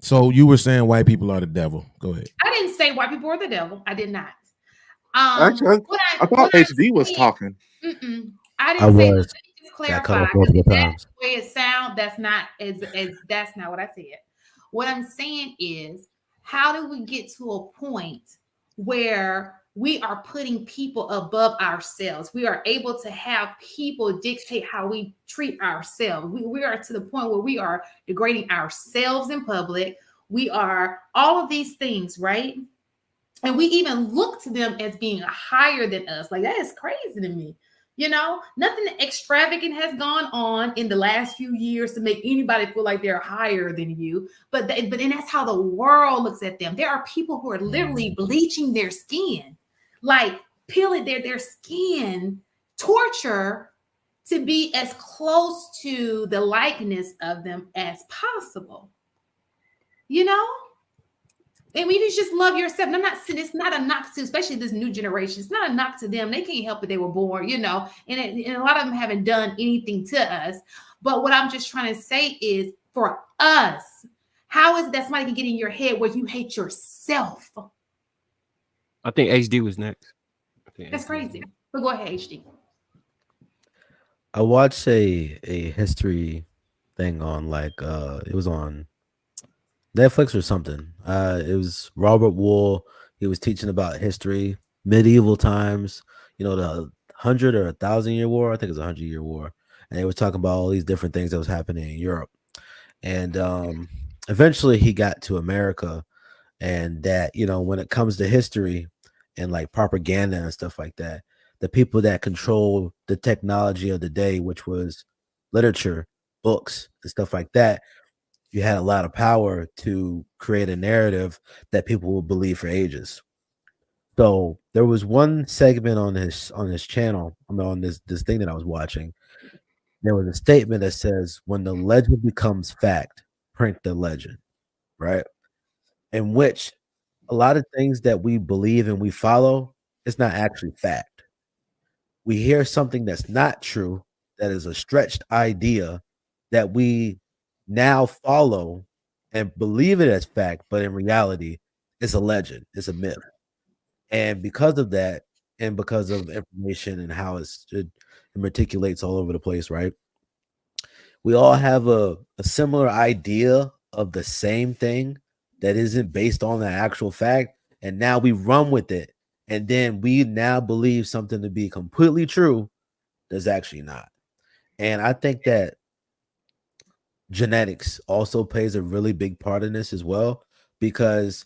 So you were saying white people are the devil. Go ahead. I didn't say white people are the devil. I did not. Actually, I What thought I HD was said, talking. I I didn't say that. was Let me just got cut clarify off because multiple if that's times. the way it sounds, that's not what I said. What I'm saying is, how do we get to a point where we are putting people above ourselves? We are able to have people dictate how we treat ourselves. We are to the point where we are degrading ourselves in public. We are all of these things, right? And we even look to them as being higher than us. Like, that is crazy to me. Nothing extravagant has gone on in the last few years to make anybody feel like they're higher than you. But then that's how the world looks at them. There are people who are literally bleaching their skin, like peeling their skin, torture, to be as close to the likeness of them as possible. You know? And we need to just love yourself. And I'm not saying it's not a knock to, especially this new generation. It's not a knock to them. They can't help it. They were born. And a lot of them haven't done anything to us. But what I'm just trying to say is, for us, how is it that somebody can get in your head where you hate yourself? I think HD was next. That's crazy. But go ahead, HD. I watched a history thing on it was on Netflix or something. It was Robert Wool. He was teaching about history, medieval times. The 100 or 1,000 year war. I think it was 100 year war, and they were talking about all these different things that was happening in Europe. And eventually, he got to America, and that when it comes to history and like propaganda and stuff like that, the people that control the technology of the day, which was literature, books, and stuff like that, you had a lot of power to create a narrative that people will believe for ages. So there was one segment on his channel, I mean, on this thing that I was watching. There was a statement that says, "When the legend becomes fact, print the legend," right? In which a lot of things that we believe and we follow, it's not actually fact. We hear something that's not true, that is a stretched idea that we now follow and believe it as fact, but in reality, it's a legend, it's a myth. And because of that, and because of information and how it reticulates all over the place, right? We all have a similar idea of the same thing that isn't based on the actual fact. And now we run with it. And then we now believe something to be completely true that's actually not. And I think that genetics also plays a really big part in this as well, because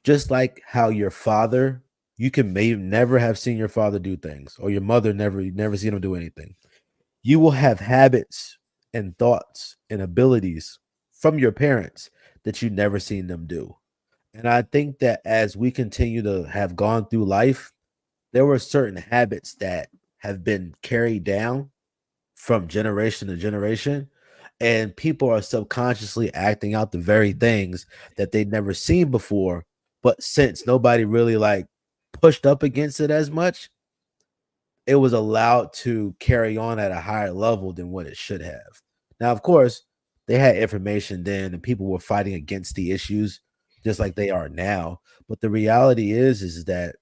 just like how your father, you can maybe never have seen your father do things, or your mother never seen him do anything. You will have habits and thoughts and abilities from your parents that you never seen them do. And I think that as we continue to have gone through life, there were certain habits that have been carried down from generation to generation, and people are subconsciously acting out the very things that they'd never seen before. But since nobody really like pushed up against it as much, it was allowed to carry on at a higher level than what it should have. Now, of course, they had information then and people were fighting against the issues just like they are now. But the reality is that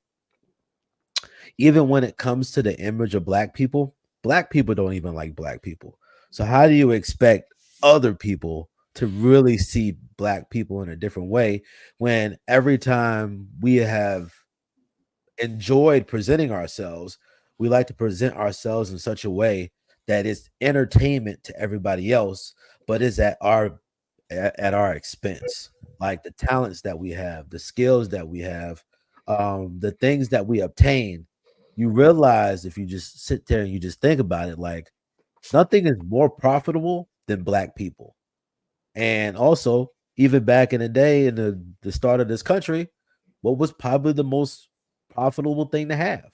even when it comes to the image of black people don't even like black people. So how do you expect other people to really see black people in a different way when every time we have enjoyed presenting ourselves, we like to present ourselves in such a way that it's entertainment to everybody else, but is at our expense. Like the talents that we have, the skills that we have, the things that we obtain. You realize if you just sit there and you just think about it, like nothing is more profitable than black people. And also, even back in the day, in the start of this country, what was probably the most profitable thing to have?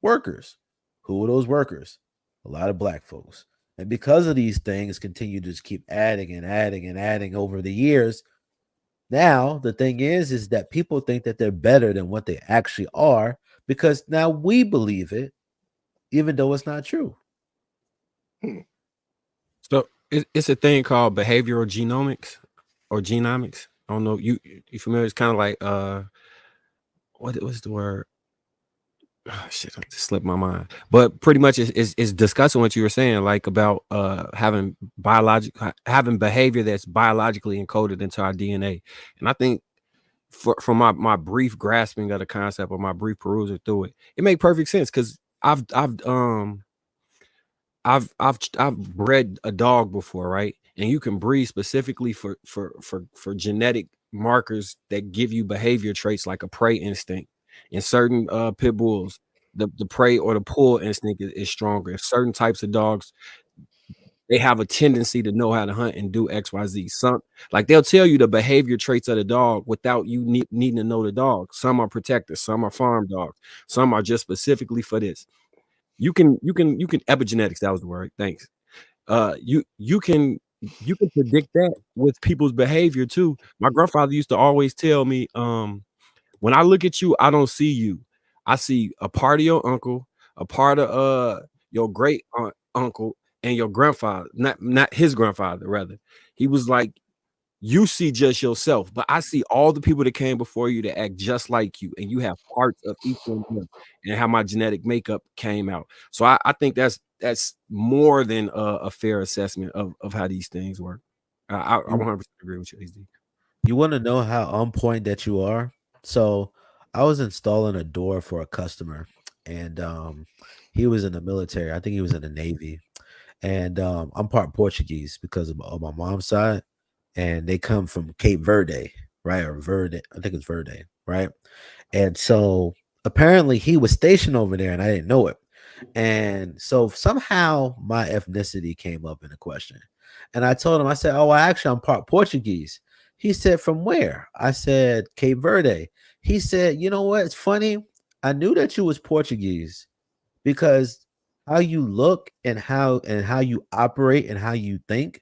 Workers. Who were those workers? A lot of black folks. And because of these things continue to just keep adding and adding and adding over the years, now the thing is that people think that they're better than what they actually are because now we believe it, even though it's not true. So it's a thing called behavioral genomics or genomics. don't know. You familiar? It's kind of like what was the word? Oh, shit, it just slipped my mind. But pretty much is discussing what you were saying, like about having behavior that's biologically encoded into our DNA. And I think from my brief grasping of the concept, or my brief perusal through it, it made perfect sense, because I've bred a dog before, right? And you can breed specifically for genetic markers that give you behavior traits like a prey instinct. In certain pit bulls, the prey or the pull instinct is stronger. Certain types of dogs, they have a tendency to know how to hunt and do XYZ. Some, like, they'll tell you the behavior traits of the dog without you needing to know the dog. Some are protectors, some are farm dogs, some are just specifically for this. You can epigenetics, that was the word. Thanks. You can predict that with people's behavior too. My grandfather used to always tell me, when I look at you, I don't see you. I see a part of your uncle, a part of your great uncle, and your grandfather, not his grandfather, rather. He was like, you see just yourself, but I see all the people that came before you that act just like you, and you have parts of each one of them, and how my genetic makeup came out. So I think that's more than a fair assessment of how these things work. I 100% agree with you, AZ. You want to know how on point that you are? So I was installing a door for a customer, and he was in the military. I think he was in the Navy. And I'm part Portuguese because of my mom's side, and they come from Cape Verde, right? Or Verde, I think it's Verde, right? And so apparently he was stationed over there, and I didn't know it. And so somehow my ethnicity came up in the question. And I told him, I said, "Oh, actually, I'm part Portuguese." He said, "From where?" I said, "Cape Verde." He said, "You know what? It's funny. I knew that you was Portuguese because how you look and how you operate and how you think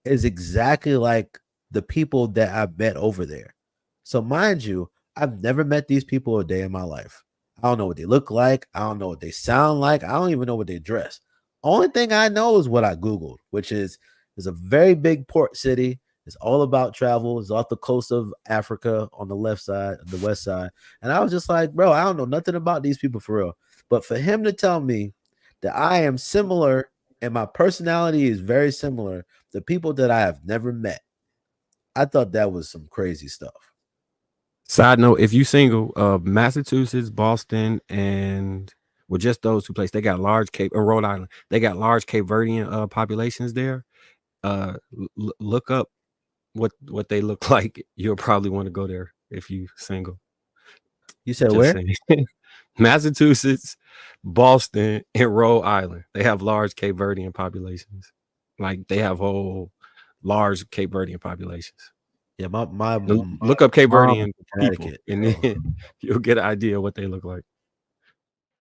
is exactly like the people that I met over there." So mind you, I've never met these people a day in my life. I don't know what they look like. I don't know what they sound like. I don't even know what they dress. Only thing I know is what I Googled, which is a very big port city. It's all about travel. It's off the coast of Africa on the left side, the west side. And I was just like, bro, I don't know nothing about these people for real. But for him to tell me that I am similar and my personality is very similar to people that I have never met, I thought that was some crazy stuff. Side note, if you single, Massachusetts, Boston, and well, just those two places, they got large Cape, and Rhode Island, they got large Cape Verdean populations there. Look up what they look like. You'll probably want to go there if you single. You said Just where? saying. Massachusetts, Boston, and Rhode Island, they have large Cape Verdean populations. Like, they have whole large Cape Verdean populations. Yeah, my Look up Cape mom Verdean in people, Connecticut. and then you'll get an idea of what they look like.